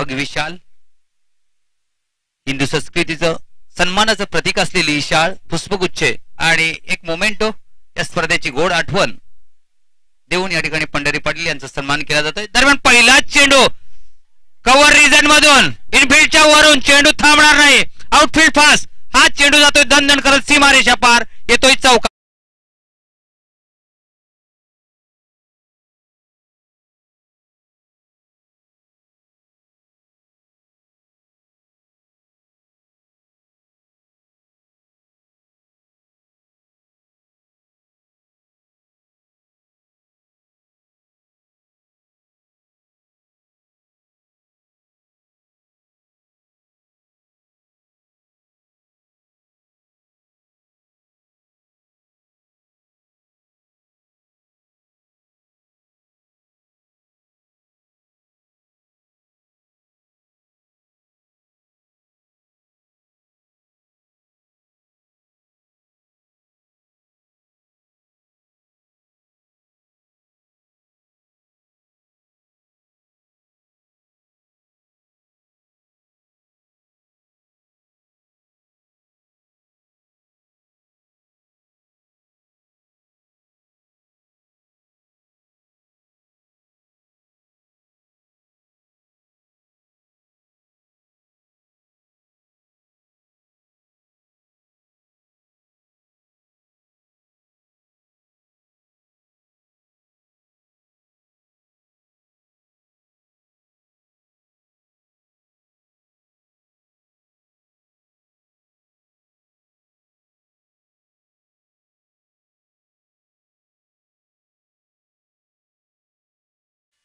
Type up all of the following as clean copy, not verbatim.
मग विशाल, हिंदू संस्कृतीचं सन्मानाचं प्रतीक असलेली ही शाळ, पुष्पगुच्छ आणि एक मोमेंटो या स्पर्धेची गोड आठवण देऊन या ठिकाणी पंढरी पाटील यांचा सन्मान केला जातोय. दरम्यान पहिलाच चेंडू कव्हर रिजन मधून इनफिल्डच्या वरून चेंडू थांबणार नाही. आउटफील्ड फास्ट, हा चेंडू जातोय दणदण करत सीमारेषा पार, येतोय चौकार.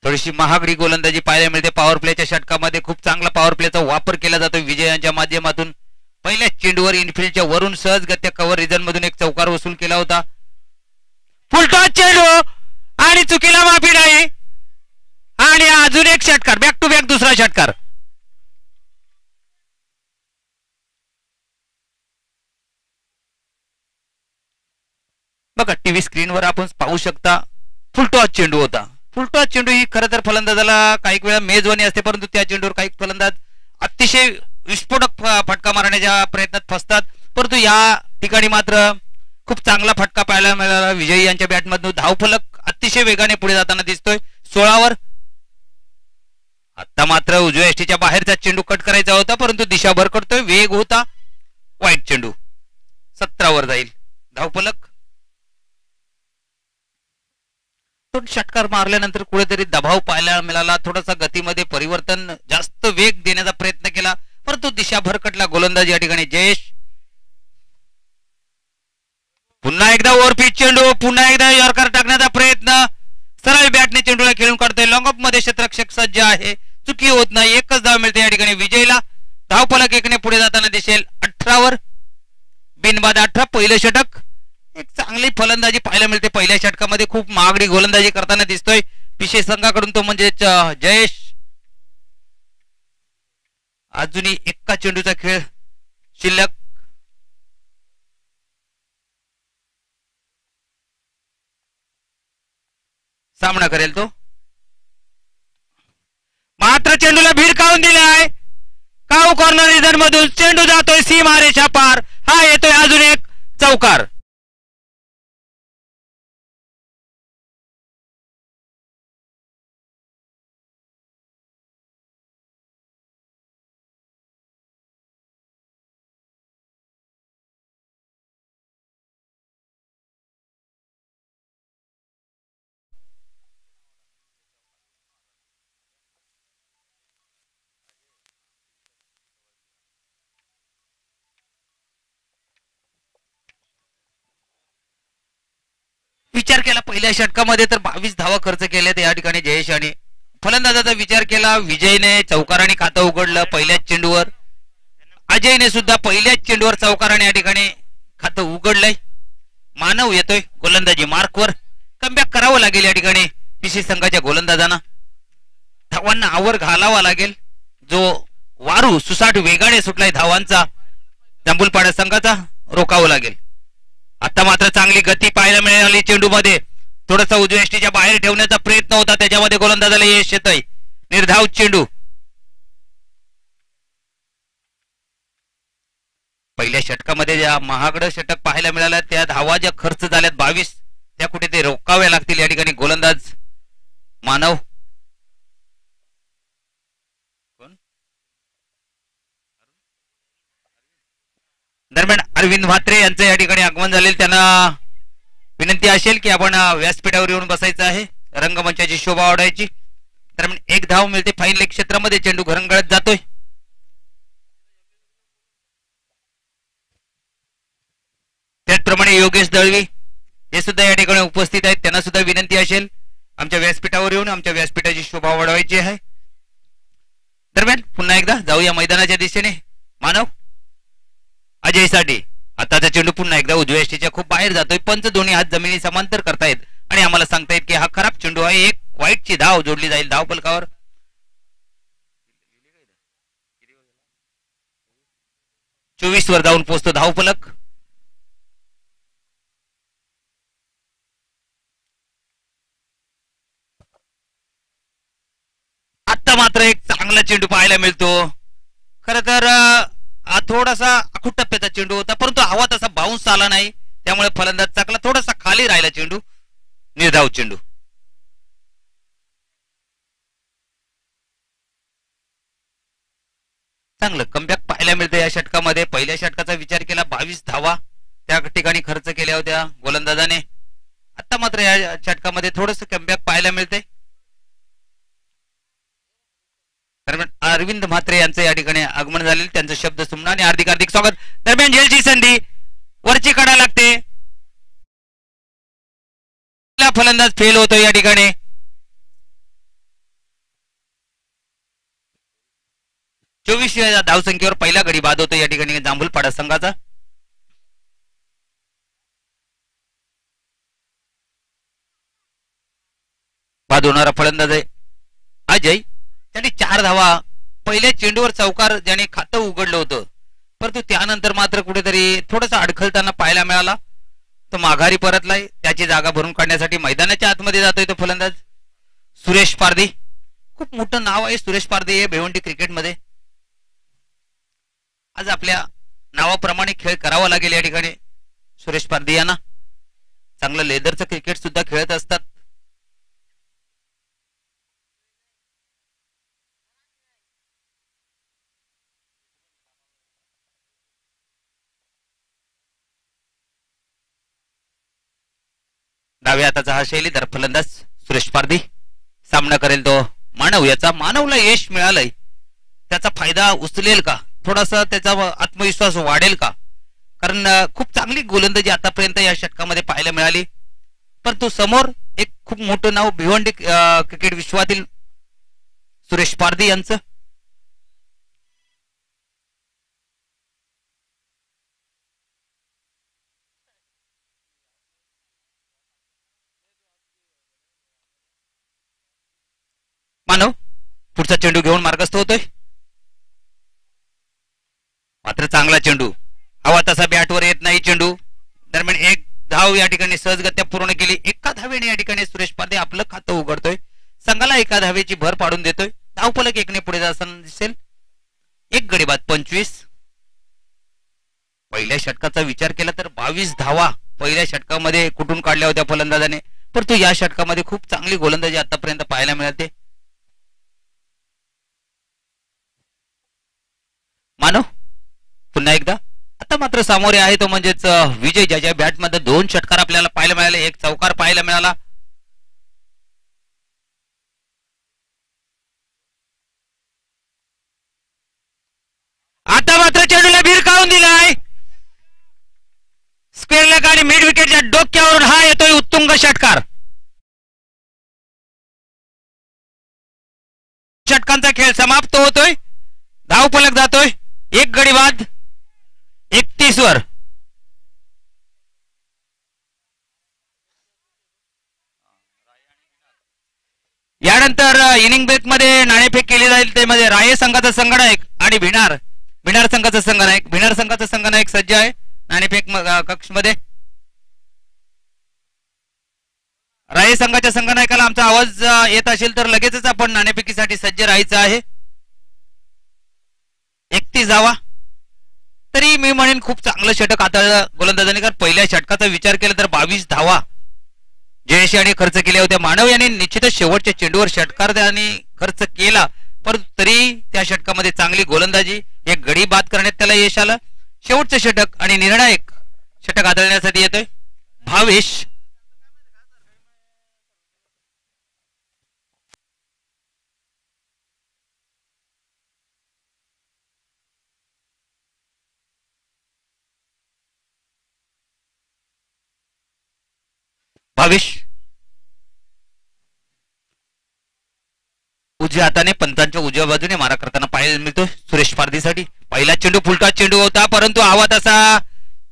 थोडीशी महागडी गोलंदाजी पाहायला मिळते. पॉवर प्लेच्या षटकामध्ये खूप चांगला पॉवर प्लेचा वापर केला जातो विजयांच्या माध्यमातून. पहिल्या चेंडूवर इनफिल्डच्या वरून सहजगत्या कव्हर रिजन मधून एक चौकार वसूल केला होता. फुलटॉस चेंडू आणि चुकीला माफी नाही, आणि अजून एक षटकार, बॅक टू बॅक दुसरा षटकार. बघा टीव्ही स्क्रीनवर आपण पाहू शकता, फुलटॉस चेंडू होता. फुलटॉस चेंडू ही खरं तर फलंदाजाला काही वेळा मेजवानी असते, परंतु त्या चेंडूवर काही फलंदाज अतिशय विस्फोटक फटका मारण्याच्या प्रयत्नात फसतात. परंतु या ठिकाणी मात्र खूप चांगला फटका पाहायला मिळाला. विजयी यांच्या बॅटमधून धावफलक अतिशय वेगाने पुढे जाताना दिसतोय 16वर. आता मात्र उजव्या यष्टीच्या बाहेरचा चेंडू कट करायचा होता, परंतु दिशा भरकटतोय, वेग होता. वाईट चेंडू 17वर जाईल. धावफलक. तो षटकार मारल्यानंतर कुठेतरी दबाव पाहायला मिळाला, थोडासा गतीमध्ये परिवर्तन, जास्त वेग देण्याचा प्रयत्न केला, परंतु दिशा भरकटला. गोलंदाजी या ठिकाणी जयेश. पुन्हा एकदा ओव्हरपिच चेंडू, पुन्हा एकदा यॉर्कर टाकण्याचा प्रयत्न, सरळ बॅटने चेंडूला खेळून काढतोय. लॉंग ऑफ मध्ये क्षेत्ररक्षक सज्ज आहे, चुकी होत नाही. एकच धाव मिळते या ठिकाणी विजयला. धावफलक 1ने पुढे जाताना दिसेल. 18वर बिनबाद 18. पहिलं षटक. एक चांगली फलंदाजी पाहायला मिळते पहिल्या षटकामध्ये. खूप महागडी गोलंदाजी करताना दिसतोय पिशे संघाकडून, तो म्हणजे जयेश. अजूनही एका चेंडूचा खेळ शिल्लक. सामना करेल तो. मात्र चेंडूला भिरकावून दिलाय. काऊ कॉर्नर रिजन मधून चेंडू जातोय सीमारेषा पार. हा येतोय अजून एक चौकार. विचार केला पहिल्या षटकामध्ये तर 22 धावा खर्च केल्यात या ठिकाणी जयेश आणि फलंदाजाचा विचार केला. विजयने चौकाराने खातं उघडलं पहिल्याच चेंडूवर. अजयने सुद्धा पहिल्याच चेंडूवर चौकाराने या ठिकाणी खातं उघडलंय. मानव येतोय गोलंदाजी मार्कवर. कमबॅक करावं लागेल या ठिकाणी पीसी संघाच्या गोलंदाजांना. धावांना आवर घालावा लागेल. जो वारू सुसाट वेगाने सुटलाय धावांचा जांभूलपाडा संघाचा, रोकावं लागेल. आता मात्र चांगली गती पाहायला मिळाली चेंडू मध्ये. थोडासा उजव्या यष्टीच्या बाहेर ठेवण्याचा प्रयत्न होता, त्याच्यामध्ये गोलंदाजाला यश येतंय. निर्धाव चेंडू. षटकामध्ये ज्या महागड षटक पाहायला मिळाल्या त्या धावा ज्या खर्च झाल्यात 22 त्या कुठे ते रोखाव्या लागतील या ठिकाणी गोलंदाज मानव दरम्यान अरविंद म्हात्रे यांचं या ठिकाणी आगमन झालेलं त्यांना विनंती असेल की आपण व्यासपीठावर येऊन बसायचं आहे रंगमंचाची शोभा वाढवायची दरम्यान एक धाव मिळते फाईन लेग क्षेत्रामध्ये चेंडू घरंगळत जातोय त्याचप्रमाणे योगेश दळवी हे सुद्धा या ठिकाणी उपस्थित आहेत त्यांना सुद्धा विनंती असेल आमच्या व्यासपीठावर येऊन आमच्या व्यासपीठाची शोभा वाढवायची आहे दरम्यान पुन्हा एकदा जाऊया मैदानाच्या दिशेने मानव अजयसाठी आताचा चेंडू पुन्हा एकदा उजव्या यष्टीच्या खूप बाहेर जातोय पंच दोन्ही हात जमिनी समांतर करतायत आणि आम्हाला सांगतायत की हा खराब चेंडू आहे एक वाईटची धाव जोडली जाईल धाव फलकावर 24 वर जाऊन पोहोचतो धाव फलक आता मात्र एक चांगला चेंडू पाहायला मिळतो खर तर थोडासा आखूट टप्प्याचा चेंडू होता परंतु हवा तसा बाउन्स आला नाही त्यामुळे फलंदाज चाकला थोडासा खाली राहिला चेंडू निर्धाव चेंडू चांगलं कमबॅक पाहायला मिळतं या षटकामध्ये पहिल्या षटकाचा विचार केला 22 धावा त्या ठिकाणी खर्च केल्या होत्या गोलंदाजाने आता मात्र या षटकामध्ये थोडस कमबॅक पाहायला मिळते दरम्यान अरविंद म्हात्रे यांचं या ठिकाणी आगमन झालेलं त्यांचं शब्द सुमना आणि हार्दिक हार्दिक स्वागत दरम्यान झेलची संधी वरची काढा लागते फलंदाज फेल होतो या ठिकाणी 24 धावसंख्येवर पहिला गडी बाद होतो या ठिकाणी जांभूलपाडा संघाचा बाद होणारा फलंदाज आहे अजय त्यांनी 4 धावा पहिल्या चेंडूवर चौकार ज्याने खातं उघडलं होतं परंतु त्यानंतर मात्र कुठेतरी थोडासा अडखळताना पाहायला मिळाला तो माघारी परतलाय त्याची जागा भरून काढण्यासाठी मैदानाच्या आतमध्ये जातोय तो फलंदाज सुरेश पारधी खूप मोठं नाव आहे सुरेश पारधी हे भिवंडी क्रिकेटमध्ये आज आपल्या नावाप्रमाणे खेळ करावा लागेल या ठिकाणी सुरेश पारधी यांना चांगलं लेदरचं क्रिकेट सुद्धा खेळत असतात डाव्या हाताचा हा शैलीधर फलंदाज सुरेश पारधी सामना करेल तो मानव याचा मानवला यश मिळालंय त्याचा फायदा उचलेल का थोडासा त्याचा आत्मविश्वास वाढेल का कारण खूप चांगली गोलंदाजी आतापर्यंत या षटकामध्ये पाहायला मिळाली परंतु समोर एक खूप मोठं नाव भिवंडी क्रिकेट विश्वातील सुरेश पारधी यांचं मानव पुढचा चेंडू घेऊन मार्गस्थ होतोय मात्र चांगला चेंडू हवा तसा बॅटवर येत नाही चेंडू दरम्यान एक धाव या ठिकाणी सहजगत्या पूर्ण केली एका धावेने या ठिकाणी सुरेश पारधी आपलं खातं उघडतोय संघाला एका धावेची भर पाडून देतोय धावफलक 1 ने पुढे जाताना दिसेल एक गडी बाद 25 पहिल्या षटकाचा विचार केला तर 22 धावा पहिल्या षटकामध्ये कुठून काढल्या होत्या फलंदाजाने परंतु या षटकामध्ये खूप चांगली गोलंदाजी आतापर्यंत पाहायला मिळते मानव पुन्हा एकदा आता मात्र सामोरे आहे तो म्हणजेच विजय ज्याच्या बॅटमध्ये 2 षटकार आपल्याला पाहायला मिळाले एक चौकार पाहायला मिळाला आता मात्र चेंडूला भिरकावून दिलाय स्क्वेअर लेग आणि मिड विकेटच्या डोक्यावरून हा येतोय उत्तुंग षटकार षटकांचा खेळ समाप्त होतोय धावफलक जातोय एक गडी बाद 31 वर यानंतर इनिंग ब्रेक मध्ये नाणेफेक केली जाईल ते मध्ये राये संघाचा संघनायक आणि भिनार संघाचा संघनायक भिनार संघाचा संघनायक सज्ज आहे नाणेफेक कक्ष मध्ये राये संघाच्या संघनायकाला आमचा आवाज येत असेल तर लगेचच आपण नाणेफेकीसाठी सज्ज राहायचं आहे 31 धावा तरी मी म्हणेन खूप चांगलं षटक हाताळलं गोलंदाजांनी, कारण पहिल्या षटकाचा विचार केला तर 22 धावा जयेश याने खर्च केल्या होत्या. मानव यांनी निश्चितच शेवटच्या चेंडूवर षटकार त्यांनी खर्च केला, परंतु तरी त्या षटकामध्ये चांगली गोलंदाजी, एक गडी बाद करण्यात त्याला यश आलं. शेवटचं षटक आणि निर्णायक षटक हाताळण्यासाठी येतोय भावेश. भावेश उजव्या हाताने पंचांच्या उजव्या बाजूने मारा करताना पाहायला मिळतो सुरेश पारधीसाठी. पहिला चेंडू फुलका चेंडू होता, परंतु हवा तसा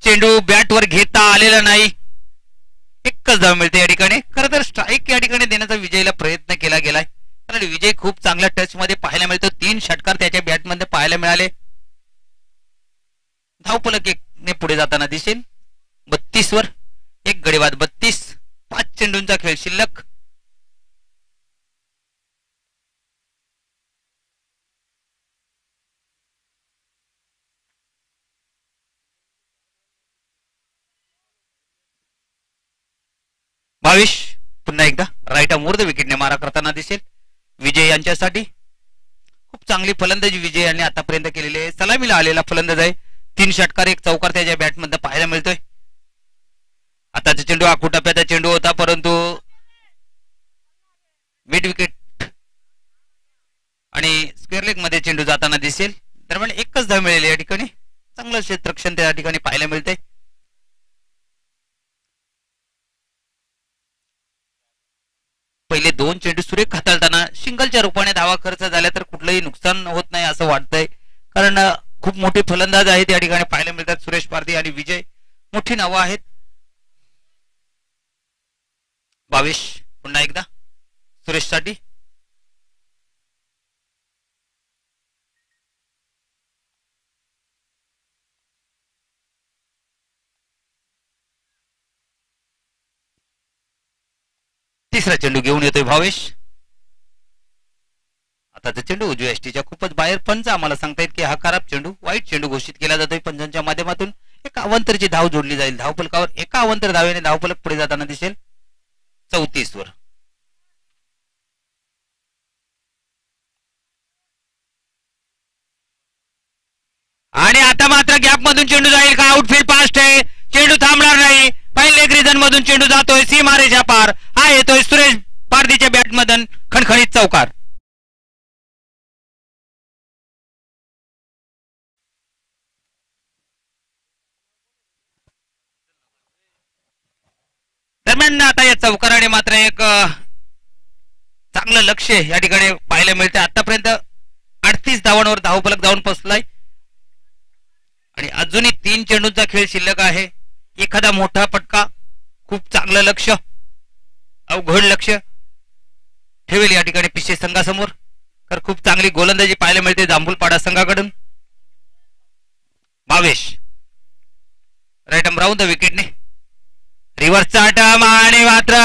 चेंडू बॅटवर घेता आलेला नाही. एकच धाव मिळते या ठिकाणी. खरं तर स्ट्राईक या ठिकाणी देण्याचा विजयला प्रयत्न केला गेलाय, कारण विजय खूप चांगल्या टच मध्ये पाहायला मिळतो. 3 षटकार त्याच्या बॅटमध्ये पाहायला मिळाले. धावफलक 1 ने पुढे जाताना दिसेल. 32 वर 1 गडी बाद. 32, 5 चेंडूंचा खेळ शिल्लक. भावेश पुन्हा एकदा राईट आर्म वर विकेटने मारा करताना दिसेल विजय यांच्यासाठी. खूप चांगली फलंदाजी विजय यांनी आतापर्यंत केलेली आहे. सलामीला आलेला फलंदाज आहे. 3 षटकार 1 चौकार त्याच्या बॅटमध्ये पाहायला मिळतोय. आताचा चेंडू आखुटाप्याचा चेंडू होता, परंतु मिड विकेट आणि स्क्वेअर लेग मध्ये चेंडू जाताना दिसेल. दरम्यान एकच धाव मिळेल या ठिकाणी. चांगलं क्षेत्ररक्षण त्या ठिकाणी पाहायला मिळते. पहिले 2 चेंडू सुरेख हाताळताना सिंगलच्या रूपाने धावा खर्च झाल्या तर कुठलंही नुकसान होत नाही असं वाटतंय, कारण खूप मोठे फलंदाज आहेत या ठिकाणी पाहायला मिळतात. सुरेश पारधी आणि विजय मोठी नावं आहेत. भावेश पुन्हा एकदा सुरेश साठी. तिसरा चेंडू घेऊन येतोय भावेश. आताचा चेंडू उजव्या एसटीच्या खूपच बाहेर. पंच आम्हाला सांगतायत की हा खराब चेंडू, वाईट चेंडू घोषित केला जातोय पंचांच्या माध्यमातून. एका अवंतरची धाव जोडली जाईल. धावफलकावर एका अवंतर धावेने धावफलक पुढे जाताना दिसेल 34 वर. आणि आता मात्र गॅप मधून चेंडू जाईल का? आउटफील्ड फास्ट आहे, चेंडू थांबणार नाही. पहिले ग्रीजन मधून चेंडू जातोय सीमारेच्या पार. हा येतोय सुरेश पारधीच्या बॅट मधून खणखणीत चौकार. दरम्यान आता या चौकाराने मात्र एक चांगलं लक्ष या ठिकाणी पाहायला मिळते. आतापर्यंत 38 धावांवर धावफलक जाऊन पोहोचलाय आणि अजूनही 3 चेंडूंचा खेळ शिल्लक आहे. एखादा मोठा फटका, खूप चांगलं लक्ष, अवघड लक्ष ठेवेल या ठिकाणी पिशे संघासमोर. तर खूप चांगली गोलंदाजी पाहायला मिळते जांभूलपाडा संघाकडून. Bhavesh right arm round the विकेटने रिव्हर्सचा अटम आणि मात्र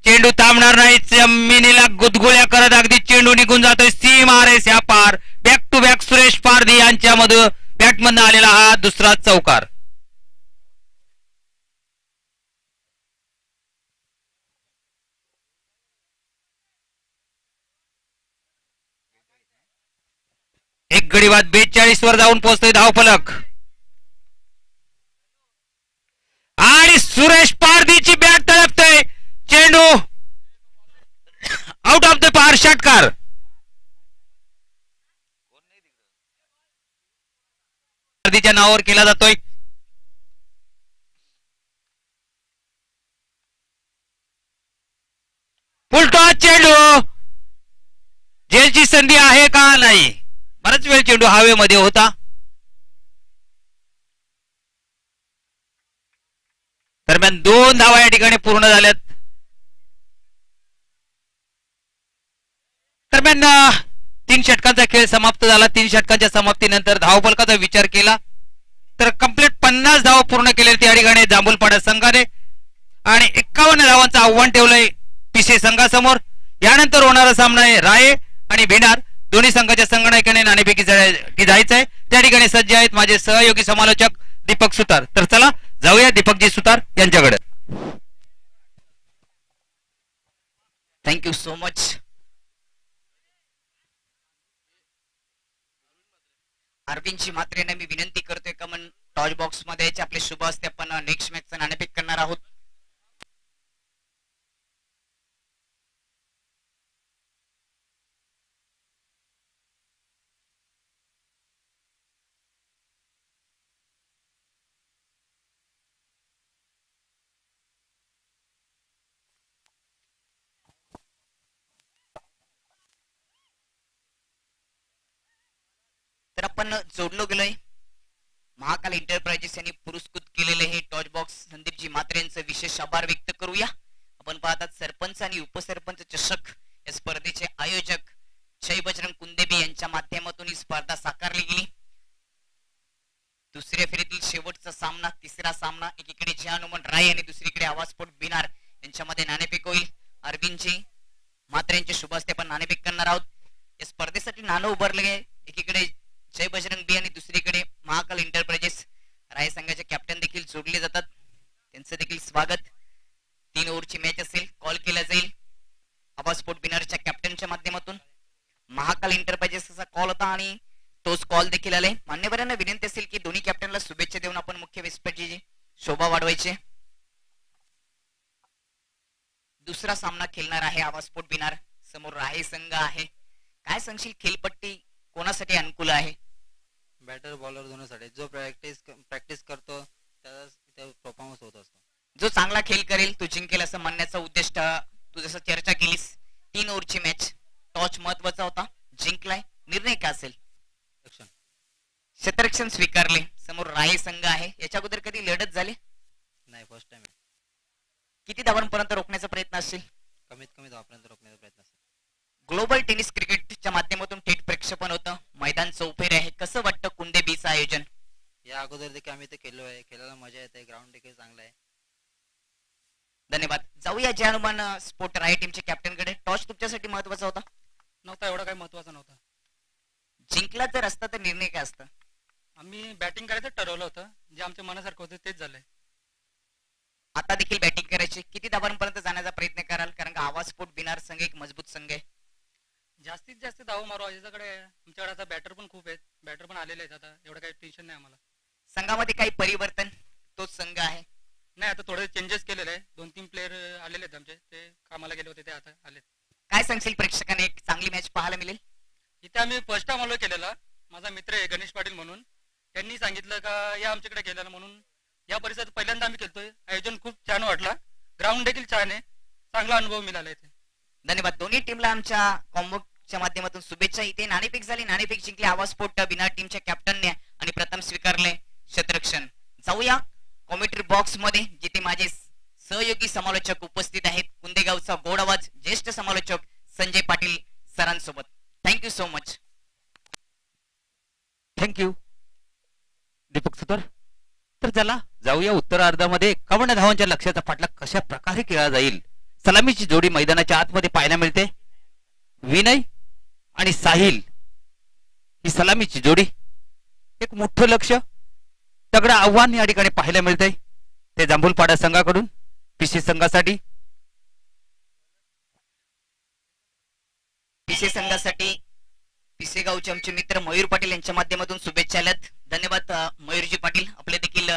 चेंडू थांबणार नाही. जमिनीला गुदगुल्या करत अगदी चेंडू निघून जातोय सीमारेस या पार. बॅक टू बॅक सुरेश पारधी यांच्यामधून बॅटमधून आलेला हा दुसरा चौकार. एक गडी बाद. 42 वर जाऊन पोहोचतोय धावफलक आणि सुरेश पारधीची बॅट तळपतोय. चेंडू आउट ऑफ द पार. षटकार. पारधीच्या नावावर केला जातोय. फुलटॉस चेंडू. जेलची संधी आहे का? नाही. बराच वेळ चेंडू हवेमध्ये होता. दरम्यान 2 धावा या ठिकाणी पूर्ण झाल्यात. दरम्यान 3 षटकांचा खेळ समाप्त झाला. 3 षटकांच्या समाप्तीनंतर धावफलकाचा विचार केला तर कंप्लीट 50 धावा पूर्ण केल्या त्या ठिकाणी जांभूलपाडा संघाने आणि 51 धावांचं आव्हान ठेवलंय पिसे संघासमोर. यानंतर होणारा सामना आहे राये आणि भिंडार. दोन्ही संघाच्या संघनायकाने नाणेफेकी जायचंय. त्या ठिकाणी सज्ज आहेत माझे सहयोगी समालोचक दीपक सुतार. तर चला जाऊया दीपकजी सुतार यांच्याकडे. Thank you so much. अरविंदजी मात्रेंना मी विनंती करतोय का मन टॉच बॉक्स मध्ये आपले शुभ असते. आपण नेक्स्ट मॅचचं नाणेफेक करणार आहोत. तर आपण जोडलो गेलोय. महाकाल एंटरप्राइजेस यांनी पुरस्कृत केलेले हे टॉच बॉक्स संदीपजी म्हात्रे यांचे विशेष आभार व्यक्त करूया. आपण पाहतात सरपंच आणि उपसरपंच चषक या स्पर्धेचे आयोजक जय बजरंग कुंदेबी यांच्या माध्यमातून ही स्पर्धा साकारली गेली. दुसऱ्या फेरीतील शेवटचा सामना, तिसरा सामना एकीकडे जय हनुमान राय आणि दुसरीकडे आवाजपोट बिनार यांच्यामध्ये नाणेफेक होईल. अरविंदजी म्हात्रे यांच्या शुभ हस्ते आपण नाणेफेक करणार आहोत. या स्पर्धेसाठी नाणं उभारले एकीकडे जय बजरंग बी आणि दुसरीकडे महाकाल एंटरप्राइजेस राय संघाचे कॅप्टन देखील जोडले जातात. त्यांचं देखील स्वागत. 3 ओव्हरची मॅच असेल. कॉल केला जाईल आवाजपोट बिनारच्या कॅप्टनच्या माध्यमातून. महाकाल एंटरप्राइजेसचा कॉल होता आणि तोच कॉल देखील आलाय. मान्यवरांना विनंती असेल की दोन्ही कॅप्टनला शुभेच्छा देऊन आपण मुख्य व्यासपीठाची शोभा वाढवायची. दुसरा सामना खेळणार आहे आवाजपोट बिनार. समोर राहे संघ आहे. काय सांगशील, खेळपट्टी कोणासाठी अनुकूल आहे? बॅटर बॉलर दोन्हीसाठी. जो प्रॅक्टिस करतो त्याचा परफॉर्मन्स होत असतो. जो चांगला खेळ करेल तो जिंकेल असं म्हणण्याचा उद्देश तू जसं चर्चा केलीस. 3 ओव्हरची मॅच. टॉच महत्वाचा होता, जिंकलाय. निर्णय काय असेल? क्षेत्ररक्षण स्वीकारले. समोर राहे संघ आहे. याच्या अगोदर कधी लढत झाली नाही? फर्स्ट टाइम आहे. किती धावांपर्यंत रोखण्याचा प्रयत्न असेल? कमीत कमी धावांपर्यंत रोखण्याचा प्रयत्न असेल. ग्लोबल टेनिस क्रिकेटच्या माध्यमातून थेट प्रक्षेपण होतं. मैदान चौफेर आहे. कसं वाटतं कुंदेबीचं आयोजन? या अगोदर देखील आम्ही ते केलो आहे. खेळायला मजा येते. ग्राउंड देखील चांगला आहे. धन्यवाद. जाऊया जय हनुमान स्पोर्ट राय टीमच्या कॅप्टनकडे. टॉस तुमच्यासाठी महत्वाचा होता? नव्हता, एवढा काही महत्वाचा नव्हता. जिंकला जर असता तर निर्णय काय असता? आम्ही बॅटिंग करायचं ठरवलं होतं. जे आमच्या मनासारखं होतं तेच झालंय. आता देखील बॅटिंग करायची. किती धावांपर्यंत जाण्याचा प्रयत्न कराल? कारण का आवाजपोट बिनार संघ एक मजबूत संघ आहे. जास्तीत जास्त धाव मारू. आमच्याकडे आता बॅटर पण खूप आहेत. बॅटर पण आलेले आहेत. आता एवढं काही टेन्शन नाही आम्हाला. संघामध्ये काही परिवर्तन? तोच संघ आहे? नाही, आता थोडे चेंजेस केलेले आहे. 2-3 प्लेअर आलेले आहेत आमचे. ते कामाला गेले होते, ते आता आलेत. काय सांगशील प्रेक्षकांना, एक चांगली मॅच पाहायला मिळेल? इथे आम्ही फर्स्ट टाइम आलो केलेला. माझा मित्र आहे गणेश पाटील म्हणून. त्यांनी सांगितलं का या आमच्याकडे केलेला म्हणून या परिसरात पहिल्यांदा आम्ही खेळतोय. आयोजन खूप छान वाटला. ग्राउंड देखील छान आहे. चांगला अनुभव मिळाला इथे. धन्यवाद. दोन्ही टीमला आमच्या कॉम्बोच्या माध्यमातून शुभेच्छा. इथे नाणेफेक झाली. नाणेफेक जिंकली आवाजपोट बिनार टीमच्या कॅप्टनने आणि प्रथम स्वीकारले क्षेत्ररक्षण. जाऊया कॉमेंट्री बॉक्स मध्ये, जिथे माझे सहयोगी समालोचक उपस्थित आहेत. कुंदेगावचा गोड आवाज ज्येष्ठ समालोचक संजय पाटील सरांसोबत. Thank you so much. Thank you Deepak Sutar. तर चला जाऊया उत्तरार्धामध्ये. 51 धावांच्या लक्ष्याचा पाठलाग कशा प्रकारे केला जाईल. सलामीची जोडी मैदानाच्या आतमध्ये पाहायला मिळते. विनय आणि साहिल ही सलामीची जोडी. एक मोठं लक्ष, तगडं आव्हान या ठिकाणी पाहायला मिळतंय. ते जांभूलपाडा संघाकडून पीसी संघासाठी. पीसी संघासाठी पिसेगावचे आमचे मित्र मयूर पाटील यांच्या माध्यमातून शुभेच्छा आल्यात. धन्यवाद मयूरजी पाटील. आपले देखील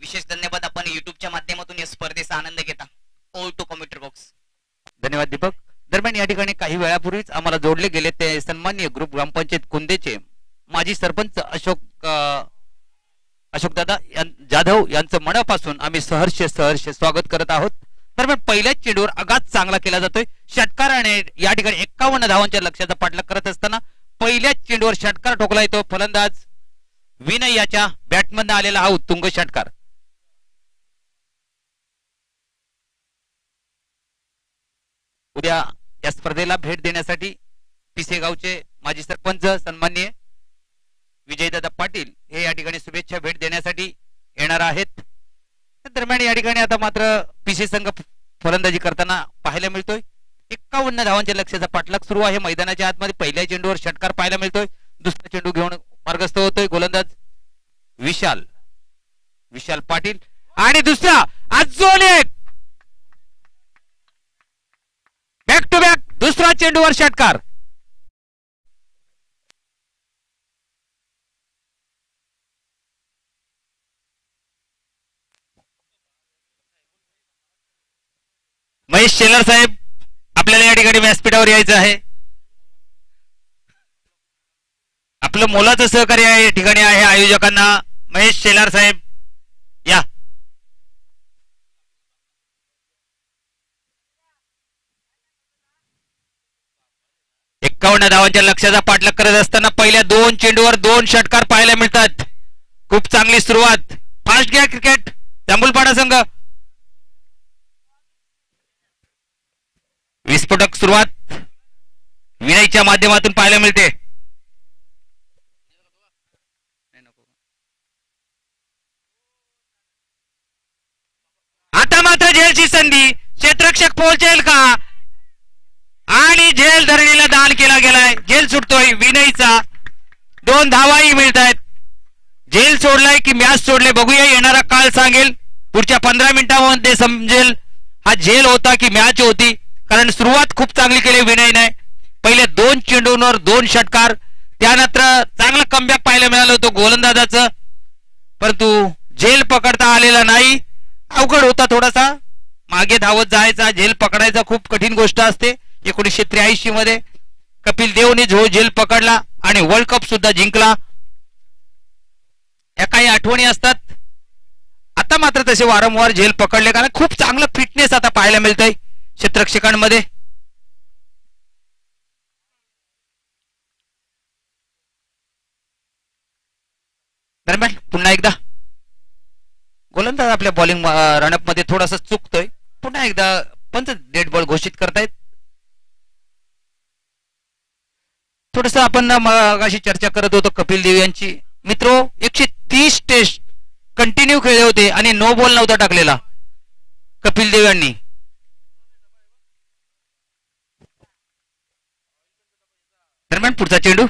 विशेष धन्यवाद. आपण युट्यूबच्या माध्यमातून या स्पर्धेचा आनंद घेता. All to commentary box. धन्यवाद दीपक. दरम्यान या ठिकाणी काही वेळापूर्वीच आम्हाला जोडले गेले ते सन्माननीय ग्रुप ग्रामपंचायत कुंदेचे माजी सरपंच अशोकदादा जाधव यांचं मनापासून आम्ही सहर्ष स्वागत करत आहोत. दरम्यान पहिल्याच चेंडूवर आघात चांगला केला जातोय. षटकाराने या ठिकाणी 51 धावांच्या लक्ष्याचा पाठलाग करत असताना पहिल्याच चेंडूवर षटकार ठोकला येतो. फलंदाज विनय याच्या बॅटमधून आलेला हा उत्तुंग षटकार. उद्या या स्पर्धेला भेट देण्यासाठी पिसेगावचे माजी सरपंच सन्माननीय विजयदादा पाटील हे या ठिकाणी शुभेच्छा भेट देण्यासाठी येणार आहेत. दरम्यान या ठिकाणी आता मात्र पीसी संघ फलंदाजी करताना पाहायला मिळतोय. 51 धावांच्या लक्ष्याचा पाठलाग सुरू आहे मैदानाच्या आतमध्ये. पहिल्या चेंडूवर षटकार पाहायला मिळतोय. दुसरा चेंडू घेऊन मार्गस्थ होतोय गोलंदाज विशाल पाटील आणि दुसरा अजून एक बॅक टू बॅक दुसरा चेंडूवर षटकार. महेश शेलार साहेब आपल्याला या ठिकाणी व्यासपीठावर यायचं आहे. आपलं मोलाचं सहकार्य या ठिकाणी आहे आयोजकांना. महेश शेलार साहेब या. धावांच्या लक्ष्याचा पाठलाग करत असताना पहिल्या 2 चेंडूवर 2 षटकार पाहायला मिळतात. खूप चांगली सुरुवात. फास्ट घ्या क्रिकेट जांभूलपाडा संघ. विस्फोटक सुरुवात विनयच्या माध्यमातून पाहायला मिळते. आता मात्र झेलची संधी. क्षेत्ररक्षक पोहोचेल का आणि झेल धरणीला दान केला गेलाय. झेल सुटतोय विनयचा. 2 धावाही मिळत आहेत. झेल सोडलाय की मॅच सोडले बघूया. येणारा काळ सांगेल. पुढच्या 15 मिनिटांमध्ये समजेल हा झेल होता की मॅच होती. कारण सुरुवात खूप चांगली केली विनयने. पहिले 2 चेंडूंवर 2 षटकार. त्यानंतर चांगला कमबॅक पाहायला मिळालं होतं गोलंदाजाचं. परंतु झेल पकडता आलेला नाही. अवघड होता थोडासा. मागे धावत जायचा. झेल पकडायचा खूप कठीण गोष्ट असते. 1983 मध्ये कपिल देवने जो झेल पकडला आणि वर्ल्ड कप सुद्धा जिंकला. या काही आठवणी असतात. आता मात्र तसे वारंवार झेल पकडले कारण खूप चांगलं फिटनेस आता पाहायला मिळतंय क्षेत्ररक्षकांमध्ये. दरम्यान पुन्हा एकदा गोलंदाज आपल्या बॉलिंग रनअप मध्ये थोडासा चुकतोय. पुन्हा एकदा पंच डेड बॉल घोषित करतायत. थोडस आपण मगाशी चर्चा करत होतो कपिल देव यांची. मित्रो 130 टेस्ट कंटिन्यू खेळले होते आणि नो बॉल नव्हता टाकलेला कपिल देव यांनी. दरम्यान पुढचा चेंडू.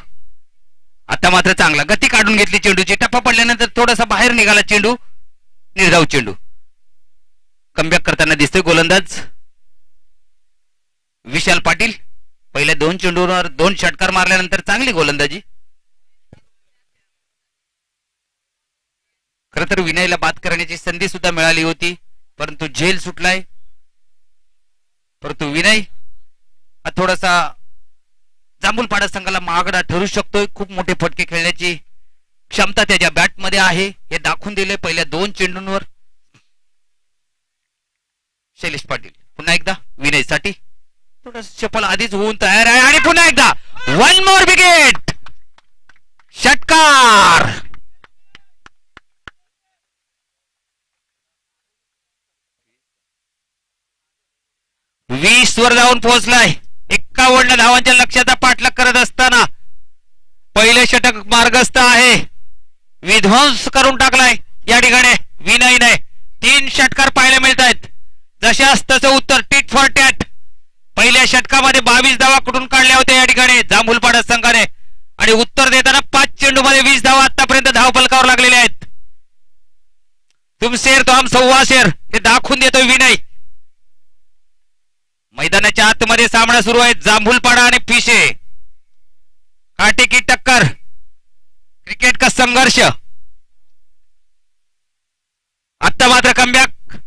आता मात्र चांगला गती काढून घेतली चेंडूची. टप्पा पडल्यानंतर थोडासा बाहेर निघाला चेंडू. निर्धाव चेंडू. कमबॅक करताना दिसतोय गोलंदाज विशाल पाटील. पहिल्या 2 चेंडूवर 2 षटकार मारल्यानंतर चांगली गोलंदाजी. खर तर विनयला बाद करण्याची संधी सुद्धा मिळाली होती परंतु झेल सुटलाय. परंतु विनय हा थोडासा जांभूलपाडा संघाला महागडा ठरू शकतोय. खूप मोठे फटके खेळण्याची क्षमता त्याच्या बॅटमध्ये आहे हे दाखवून दिले पहिल्या 2 चेंडूंवर. शैलेश पाटील पुन्हा एकदा विनयसाठी. थोडं चपल आधीच होऊन तयार आहे आणि पुन्हा एकदा 1 मोर विकेट. षटकार. वीस वर जाऊन पोहोचलाय. 51 धावांच्या लक्ष्याचा पाठलाग करत असताना पहिले षटक मार्गस्थ आहे. विध्वंस करून टाकलाय या ठिकाणी विनयने. 3 षटकार पाहायला मिळत आहेत. जशास तसं उत्तर टिट फॉर टॅट. पहिल्या षटकामध्ये 22 धावा कुठून काढल्या होत्या या ठिकाणी जांभूलपाडा संघाने आणि उत्तर देताना 5 चेंडू मध्ये 20 धावा आतापर्यंत धाव फलकावर लागलेल्या आहेत. तुम शेर तो हम सव्वा शेर हे दाखवून देतोय विनय. मैदानाच्या आतमध्ये सामना सुरू आहे. जांभूलपाडा आणि पिशे. काटे की टक्कर. क्रिकेट का संघर्ष. आता मात्र कमबॅक.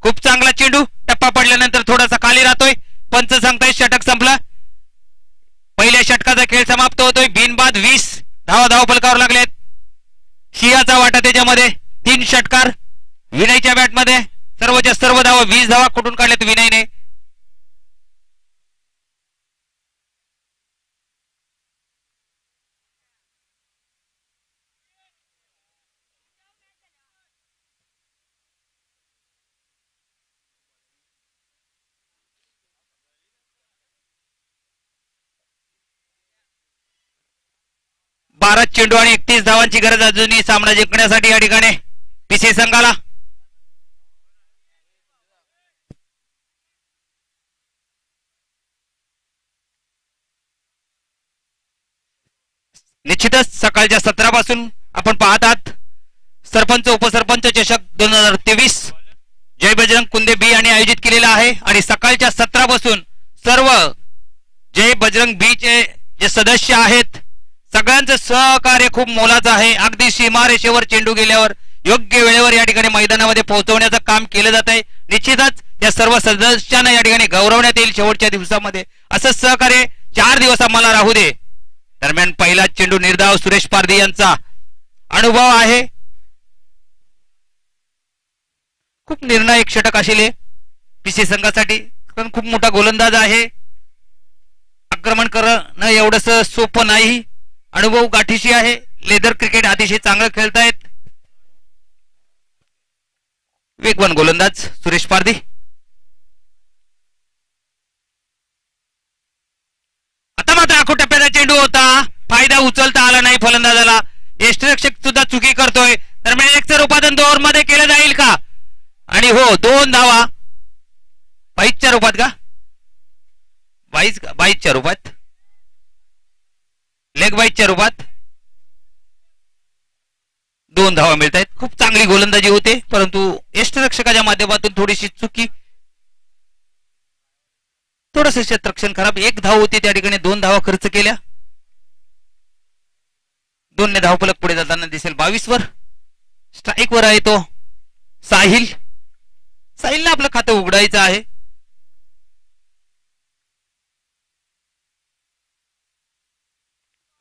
खूप चांगला चेंडू. टप्पा पडल्यानंतर थोडासा खाली राहतोय. पंच सांगताय षटक संपला. पहिल्या षटकाचा खेळ समाप्त होतोय. बिनबाद 20 धावा धाव फलकावर लागलेत. शियाचा वाटा त्याच्यामध्ये. 3 षटकार विनयच्या बॅटमध्ये. सर्वच्या सर्व धावा 20 धावा कुठून काढल्यात विनयने. बारा चेंडू आणि 31 धावांची गरज अजूनही सामना जिंकण्यासाठी या ठिकाणी पीसी संघाला. सकाळच्या 17 पासून आपण पाहत आहात सरपंच उपसरपंच चषक 2023 जय बजरंग कुंदे बी यांनी आयोजित केलेला आहे आणि सकाळच्या 17 पासून सर्व जय बजरंग बी चे जे सदस्य आहेत सगळ्यांचं सहकार्य खूप मोलाचं आहे. अगदी सीमारेषेवर चेंडू गेल्यावर योग्य वेळेवर या ठिकाणी मैदानामध्ये पोहोचवण्याचं काम केलं जात आहे. निश्चितच या सर्व सदस्यांना या ठिकाणी गौरवण्यात येईल शेवटच्या दिवसामध्ये. असं सहकार्य 4 दिवस आम्हाला राहू दे. दरम्यान पहिला चेंडू निर्धाव सुरेश पारधी यांचा अनुभव आहे. खूप निर्णायक षटक असेल पीसी संघासाठी, कारण खूप मोठा गोलंदाज आहे. आक्रमण करणं एवढंच सोपं नाही. अनुभव गाठीशी आहे. लेदर क्रिकेट अतिशय चांगलं खेळतायत. वेगवान गोलंदाज सुरेश पारधी. आता मात्र आखूड टप्प्याचा चेंडू होता. फायदा उचलता आला नाही फलंदाजाला. यष्टिरक्षक सुद्धा चुकी करतोय. दरम्यान 1चं रूपांतर 2 मध्ये केलं जाईल का? आणि हो 2 धावा 22च्या रूपात का 22च्या रूपात लेग 22च्या रूपात 2 धावा मिळत आहेत. खूप चांगली गोलंदाजी होते परंतु यष्टिरक्षकाच्या माध्यमातून थोडीशी चुकी, थोडंसं क्षेत्ररक्षण खराब. 1 धाव होती त्या ठिकाणी 2 धावा खर्च केल्या. 2 ने धावफलक पुढे जाताना दिसेल. 22 वर स्ट्राईक वर आहे तो साहिल. साहिलला आपलं खातं उघडायचं आहे.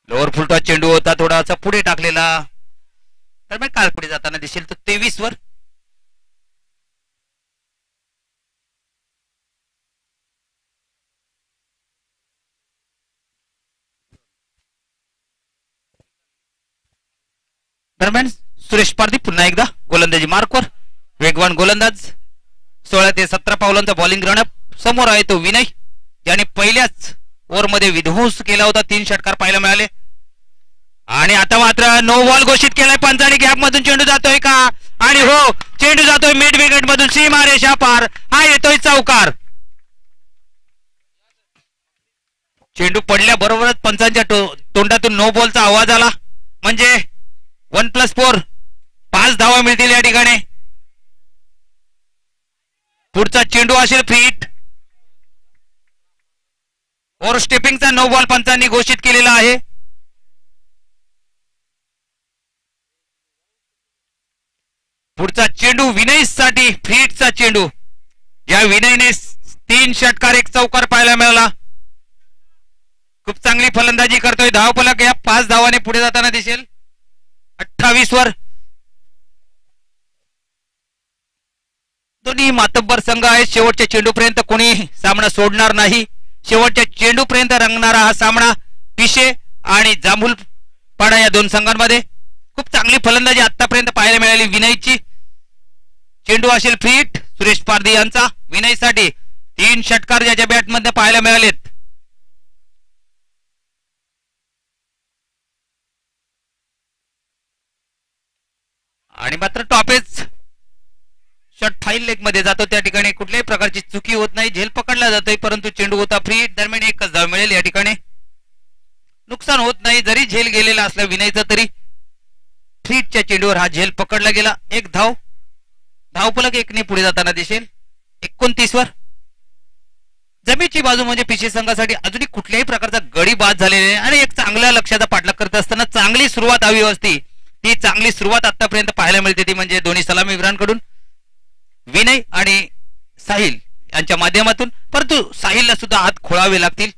लोअर फुलटॉस चेंडू होता थोडासा पुढे टाकलेला. दरम्यान काल पुढे जाताना दिसेल तो 23 वर. दरम्यान सुरेश पारधी पुन्हा एकदा गोलंदाजी मार्कवर. वेगवान गोलंदाज 16 ते 17 पावलांचा बॉलिंग रनअप. समोर आहे तो विनय ज्याने पहिल्याच ओव्हरमध्ये विध्वंस केला होता. 3 षटकार पाहायला मिळाले. आणि आता मात्र नो बॉल घोषित केलाय पंचाने. गॅप मधून चेंडू जातोय का? आणि हो चेंडू जातोय मिड विकेट मधून सीमारेषा पार. हा येतोय चौकार. चेंडू पडल्याबरोबरच पंचांच्या तोंडातून नो बॉलचा आवाज आला. म्हणजे 1+4 5 धावा मिळतील या ठिकाणी. पुढचा चेंडू असेल फिट. ओव्हर स्टेपिंगचा नो बॉल पंचांनी घोषित केलेला आहे. पुढचा चेंडू विनय साठी फिटचा चेंडू. या विनयने 3 षटकार 1 चौकार पाहायला मिळाला. खूप चांगली फलंदाजी करतोय. धावफलक या 5 धावाने पुढे जाताना दिसेल. 28 वर दोन्ही मातब्बर संघ आहेत. शेवटच्या चेंडूपर्यंत कोणी सामना सोडणार नाही. शेवटच्या चेंडूपर्यंत रंगणारा हा सामना पिशे आणि जांभूल पाडा या 2 संघांमध्ये. खूप चांगली फलंदाजी आतापर्यंत पाहायला मिळाली विनयची. चेंडू असेल फिट सुरेश पारधी यांचा. विनयसाठी 3 षटकार ज्याच्या बॅटमध्ये पाहायला मिळालेत. आणि मात्र टॉपेज शॉट फाईन लेग मध्ये जातो. त्या ठिकाणी कुठल्याही प्रकारची चुकी होत नाही. झेल पकडला जातोय परंतु चेंडू होता फ्री. दरम्यान 1च धाव मिळेल या ठिकाणी. नुकसान होत नाही. जरी झेल गेलेला असला विनयचा तरी फ्रीटच्या चेंडूवर हा झेल पकडला गेला. 1 धाव. धावफलक 1 ने पुढे जाताना दिसेल. 29 वर जमीची बाजू म्हणजे पीसी संघासाठी अजूनही कुठल्याही प्रकारचा गडी बाद झालेला नाही आणि एक चांगल्या लक्ष्याचा पाठलाग करत असताना चांगली सुरुवात हवी असती. ती चांगली सुरुवात आतापर्यंत पाहायला मिळते ती म्हणजे दोन्ही सलामीवीरांकडून विनय आणि साहिल यांच्या माध्यमातून. परंतु साहिलला सुद्धा हात खोळावे लागतील.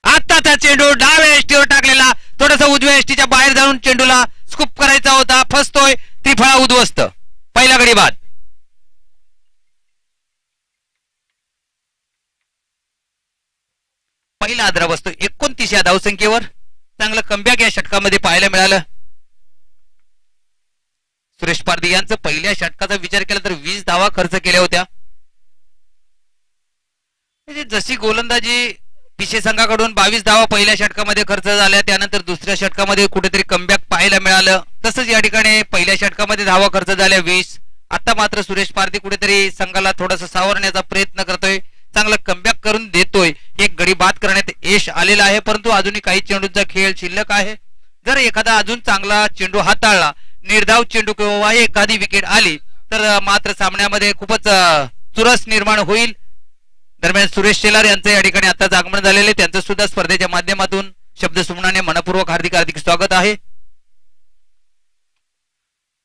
आताचा चेंडू डाव्या एष्टीवर टाकलेला. थोडासा उजव्या एष्टीच्या बाहेर जाऊन चेंडूला स्कूप करायचा होता. फसतोय. त्रिफळा उद्ध्वस्त. पहिला गडी बाद. पहिला आदरा बसतो 29 या धावसंख्येवर. चांगलं कमबॅक या षटकामध्ये पाहायला मिळालं. सुरेश पारधी यांचं पहिल्या षटकाचा विचार केला तर 20 धावा खर्च केल्या होत्या. म्हणजे जशी गोलंदाजी पीसी संघाकडून 22 धावा पहिल्या षटकामध्ये खर्च झाल्या त्यानंतर दुसऱ्या षटकामध्ये कुठेतरी कमबॅक पाहायला मिळालं. तसंच या ठिकाणी पहिल्या षटकामध्ये धावा खर्च झाल्या 20. आता मात्र सुरेश पारधी कुठेतरी संघाला थोडासा सावरण्याचा प्रयत्न करतोय. चांगला कमबॅक करून देतोय. एक गडी बाद करण्यात यश आलेलं आहे, परंतु अजूनही काही चेंडूंचा खेळ शिल्लक आहे. जर एखादा अजून चांगला चेंडू हाताळला, निर्धाव चेंडू किंवा एखादी विकेट आली तर मात्र सामन्यामध्ये खूपच चुरस निर्माण होईल. दरम्यान सुरेश शेलार यांचं या ठिकाणी आताच आगमन झालेले, त्यांचं सुद्धा स्पर्धेच्या माध्यमातून शब्दसुमनाने मनपूर्वक हार्दिक हार्दिक स्वागत आहे.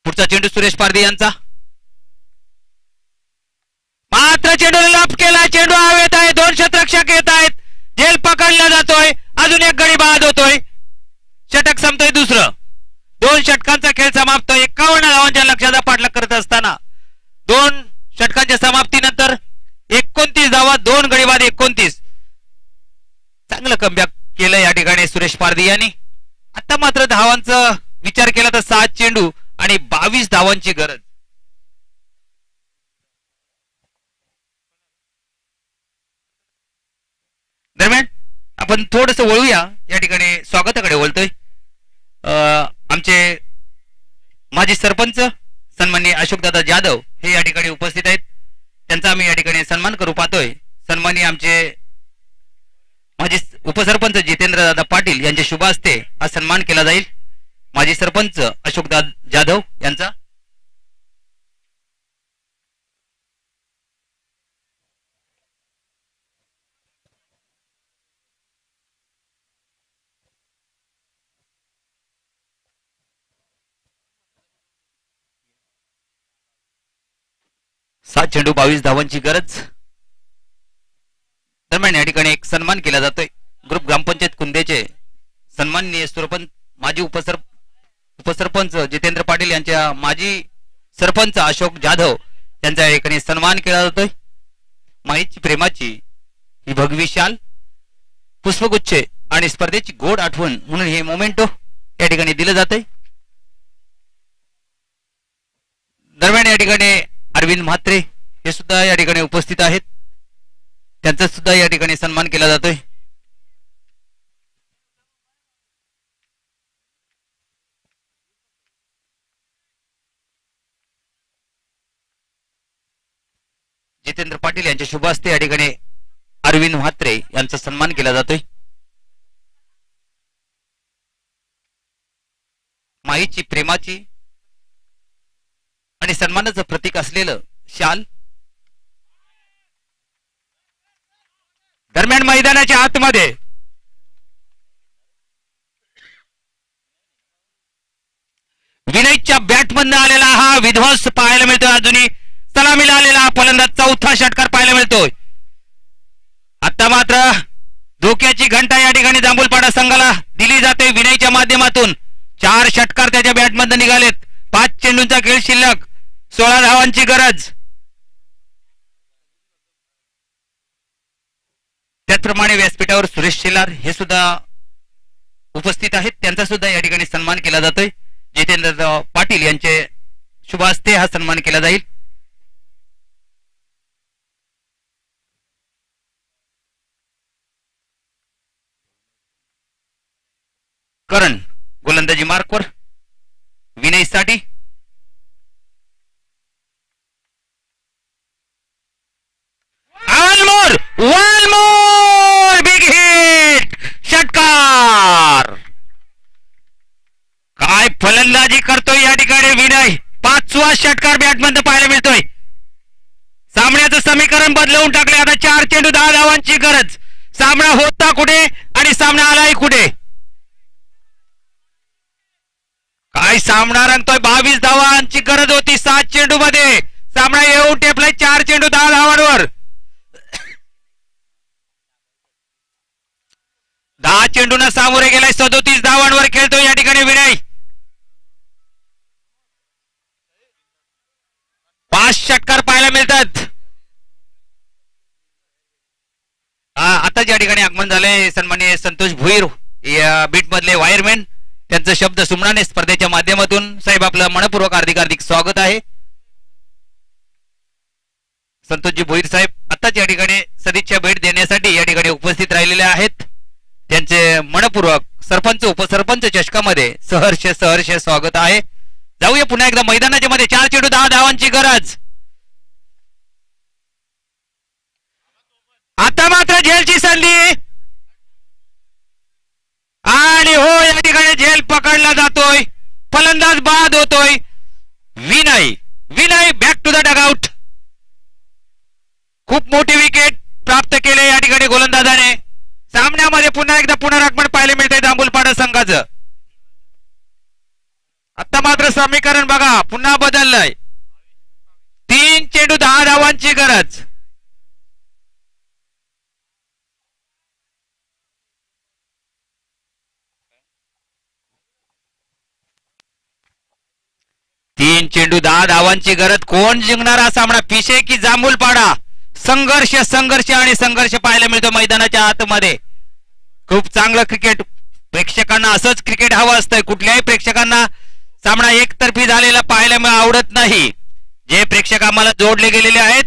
पुढचा चेंडू सुरेश पारधी यांचा, मात्र चेंडूला लाभ केला. चेंडू हवेत आहे, 2 षटरक्षक येत आहेत, झेल पकडला जातोय, अजून एक गडी बाद होतोय, षटक संपतोय दुसरं. 2 षटकांचा खेळ समाप्त. 51 धावांच्या लक्ष्याचा पाठलाग करत असताना 2 षटकांच्या समाप्तीनंतर 29 धावा, 2 गडी बाद 29. चांगलं कमबॅक केलं या ठिकाणी सुरेश पारधी यांनी. आता मात्र धावांचा विचार केला तर 7 चेंडू आणि 22 धावांची गरज. दरम्यान आपण थोडस वळूया, या ठिकाणी स्वागताकडे वळतोय. आमचे माजी सरपंच सन्माननीय अशोकदादा जाधव हे या ठिकाणी उपस्थित आहेत, त्यांचा आम्ही या ठिकाणी सन्मान करू पाहतोय. सन्माननीय आमचे माजी उपसरपंच जितेंद्रदादा पाटील यांच्या शुभ हस्ते हा सन्मान केला जाईल. माजी सरपंच अशोकदादा जाधव यांचा. सात चेंडू 22 धावांची गरज. दरम्यान या ठिकाणी एक सन्मान केला जातोय. ग्रुप ग्रामपंचायत कुंदेचे सन्माननीय सरपंच माजी उपसरपंच जितेंद्र पाटील यांच्या माजी सरपंच अशोक जाधव यांचा या ठिकाणी सन्मान केला जातोय. माईची प्रेमाची ही भगवी शाल, पुष्पगुच्छ आणि स्पर्धेची गोड आठवण म्हणून हे मोमेंटो या ठिकाणी दिलं जातंय. दरम्यान या ठिकाणी अरविंद म्हात्रे हे सुद्धा या ठिकाणी उपस्थित आहेत, त्यांचा सुद्धा या ठिकाणी सन्मान केला जातोय. जितेंद्र पाटील यांच्या शुभ हस्ते या ठिकाणी अरविंद म्हात्रे यांचा सन्मान केला जातोय. माईची प्रेमाची आणि सन्मानाचं प्रतीक असलेलं शाल. दरम्यान मैदानाच्या आतमध्ये विनयच्या बॅटमधनं आलेला हा विध्वंस पाहायला मिळतोय. अजूनही सलामीला आलेला हा फलंदाज, चौथा षटकार पाहायला मिळतोय. आता मात्र धोक्याची घंटा या ठिकाणी जांभूलपाडा संघाला दिली जाते विनयच्या माध्यमातून. 4 षटकार त्याच्या बॅटमधनं निघालेत. 5 चेंडूंचा खेळ शिल्लक, 16 धावांची गरज. त्याचप्रमाणे व्यासपीठावर सुरेश शेलार हे सुद्धा उपस्थित आहेत, त्यांचा सुद्धा या ठिकाणी सन्मान केला जातोय. जितेंद्र पाटील यांचे शुभ हस्ते हा सन्मान केला जाईल. करण गोलंदाजी मार्कवर विनय साठी. वन मोर बिग हिट, षटकार. काय फलंदाजी करतोय या ठिकाणी विनय. 5वा षटकार बॅटमधून पाहायला मिळतोय. सामन्याचं समीकरण बदलवून टाकले. आता 4 चेंडू 10 धावांची गरज. सामना होता कुठे आणि सामना आलाय कुठे. काय सामना रंगतोय. 22 धावांची गरज होती 7 चेंडू मध्ये. सामना येऊन टेपलाय 4 चेंडू 10 धावांवर. 10 चेंडूंना सामोरे गेलाय. 37 धावांवर खेळतोय या ठिकाणी विनय. 5 षटकार पाहायला मिळतात. आता या ठिकाणी आगमन झालंय सन्माननीय संतोष भुईर या बीट मधले वायरमॅन, त्यांचं शब्द सुमनाने स्पर्धेच्या माध्यमातून. साहेब आपलं मनपूर्वक हार्दिक हार्दिक स्वागत आहे. संतोषजी भोईर साहेब आताच या ठिकाणी सदिच्छा भेट देण्यासाठी या ठिकाणी उपस्थित राहिलेले आहेत. त्यांचे मनपूर्वक सरपंच उपसरपंच चषकामध्ये सहर्ष स्वागत आहे. जाऊया पुन्हा एकदा मैदानाच्या मध्ये. 4 चेंडू 10 धावांची गरज. आता मात्र झेलची संधी आणि हो या ठिकाणी झेल पकडला जातोय, फलंदाज बाद होतोय. Vinay Vinay back to the dugout. खूप मोठी विकेट प्राप्त केले या ठिकाणी गोलंदाजाने. सामन्यामध्ये पुन्हा एकदा पुनरागमन पाहायला मिळते जांभूलपाडा संघाचं. आता मात्र समीकरण बघा पुन्हा बदललंय. 3 चेंडू 10 धावांची गरज. तीन चेंडू 10 धावांची गरज. कोण जिंकणार हा सामना, पिशे की जांभूलपाडा? संघर्ष संघर्ष आणि संघर्ष पाहायला मिळतो मैदानाच्या आतमध्ये. खूप चांगलं क्रिकेट. प्रेक्षकांना असंच क्रिकेट हवं असतंय. कुठल्याही प्रेक्षकांना सामना एकतर्फी झालेला पाहायला आवडत नाही. जे प्रेक्षक आम्हाला जोडले गेलेले आहेत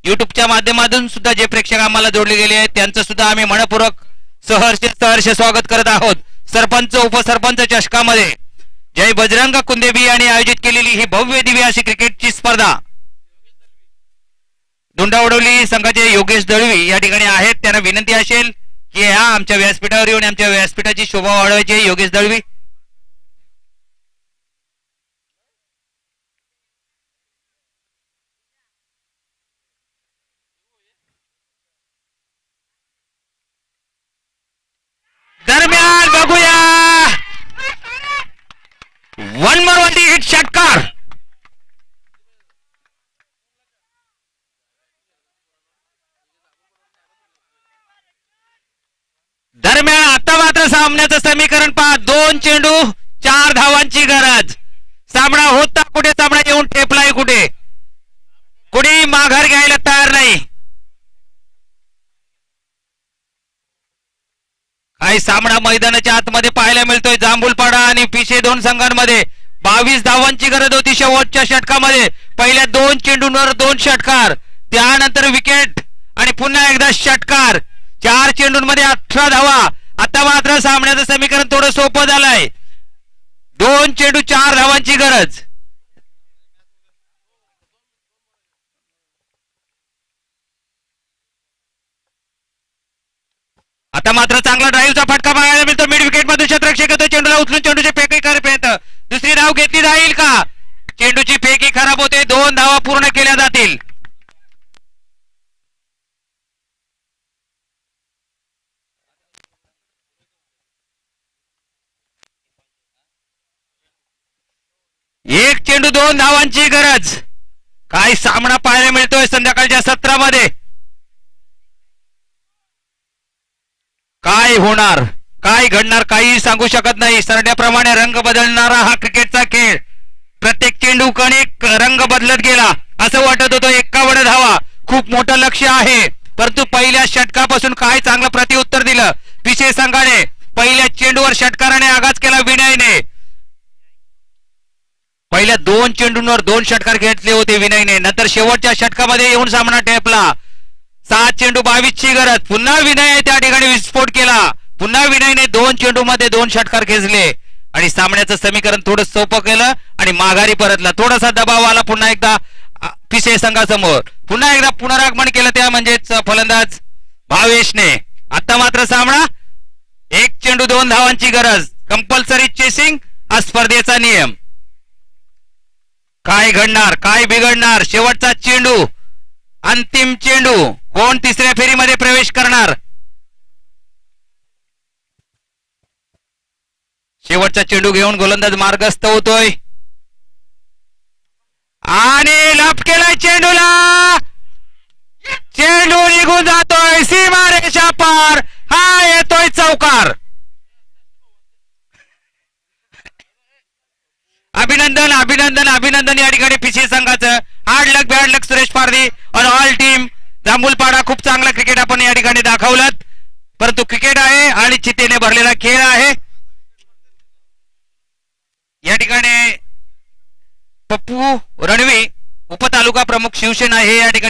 युट्यूबच्या माध्यमातून सुद्धा, जे प्रेक्षक आम्हाला जोडले गेले आहेत त्यांचं सुद्धा आम्ही मनपूर्वक सहर्ष स्वागत करत आहोत. सरपंच उपसरपंच चषकामध्ये जय बजरंग कुंदेबी यांनी आयोजित केलेली ही भव्य दिव्य अशी क्रिकेटची स्पर्धा. धुंडावडवली संघाचे योगेश दळवी या ठिकाणी आहेत. त्यांना विनंती असेल की ह्या आमच्या व्यासपीठावर येऊन आमच्या व्यासपीठाची शोभा वाढवायची. योगेश दळवी. दरम्यान बघूया वन मोर वरती हिट षटकार. दरम्यान आता मात्र सामन्याचं समीकरण पहा. 2 चेंडू 4 धावांची गरज. सामना होता कुठे, सामना येऊन ठेपलाय कुठे, कुणी माघार घ्यायला तयार नाही. काही सामना मैदानाच्या आतमध्ये पाहायला मिळतोय. जांभूलपाडा आणि पिशे दोन संघांमध्ये 22 धावांची गरज होती शेवटच्या षटकामध्ये. पहिल्या 2 चेंडूंवर 2 षटकार, त्यानंतर विकेट आणि पुन्हा एकदा षटकार. 4 चेंडूंमध्ये 18 धावा. आता मात्र सामन्याचं समीकरण थोडं सोपं झालंय. 2 चेंडू 4 धावांची गरज. आता मात्र चांगला ड्राईव्हचा फटका बघायला मिळतो. मिड विकेट मधून क्षेत्ररक्षक येतो, चेंडूला उचलून चेंडूची फेकी करत दुसरी धाव घेतली जाईल का? चेंडूची फेकी खराब होते. 2 धावा पूर्ण केल्या जातील. एक चेंडू 2 धावांची गरज. काय सामना पाहायला मिळतोय संध्याकाळच्या सत्रामध्ये. काय होणार, काय घडणार काही सांगू शकत नाही. सरण्याप्रमाणे रंग बदलणारा हा क्रिकेटचा खेळ. प्रत्येक चेंडू कणिक रंग बदलत गेला असं वाटत होतं. 51 धावा खूप मोठं लक्ष्य आहे, परंतु पहिल्या षटकापासून काय चांगलं प्रत्युत्तर दिलं पिशे संघाने. पहिल्या चेंडूवर षटकाराने आघात केला विनयने. पहिल्या 2 चेंडूंवर 2 षटकार घेतले होते विनयने. नंतर शेवटच्या षटकामध्ये येऊन सामना टेपला. 7 चेंडू 22 ची गरज. पुन्हा विनय त्या ठिकाणी विस्फोट केला. पुन्हा विनयने 2 चेंडू मध्ये 2 षटकार खेचले आणि सामन्याचं समीकरण थोडं सोपं केलं आणि माघारी परतला. थोडासा दबाव आला पुन्हा एकदा पिशे संघासमोर. पुन्हा एकदा पुनरागमन केलं त्या म्हणजेच फलंदाज भावेशने. आता मात्र सामना 1 चेंडू 2 धावांची गरज. कंपल्सरी चेसिंग हा स्पर्धेचा नियम. काय घडणार, काय बिघडणार? शेवटचा चेंडू, अंतिम चेंडू. कोण तिसऱ्या फेरीमध्ये प्रवेश करणार? शेवटचा चेंडू घेऊन गोलंदाज मार्गस्थ होतोय आणि लप केलाय चेंडूला. चेंडू निघून जातोय सीमारेषा पार. हा येतोय चौकार. अभिनंदन अभिनंदन अभिनंदन या ठिकाणी पिशे संघाचं. हार्ड लक बॅड लक सुरेश पारधी और ऑल टीम जांभूलपाडा. खूप चांगला क्रिकेट आपण या ठिकाणी दाखवलं, परंतु क्रिकेट आहे आणि चितेने भरलेला खेळ आहे. या ठिकाणी पप्पू रणवी उपतालुका प्रमुख शिवसेना हे या ठिकाणी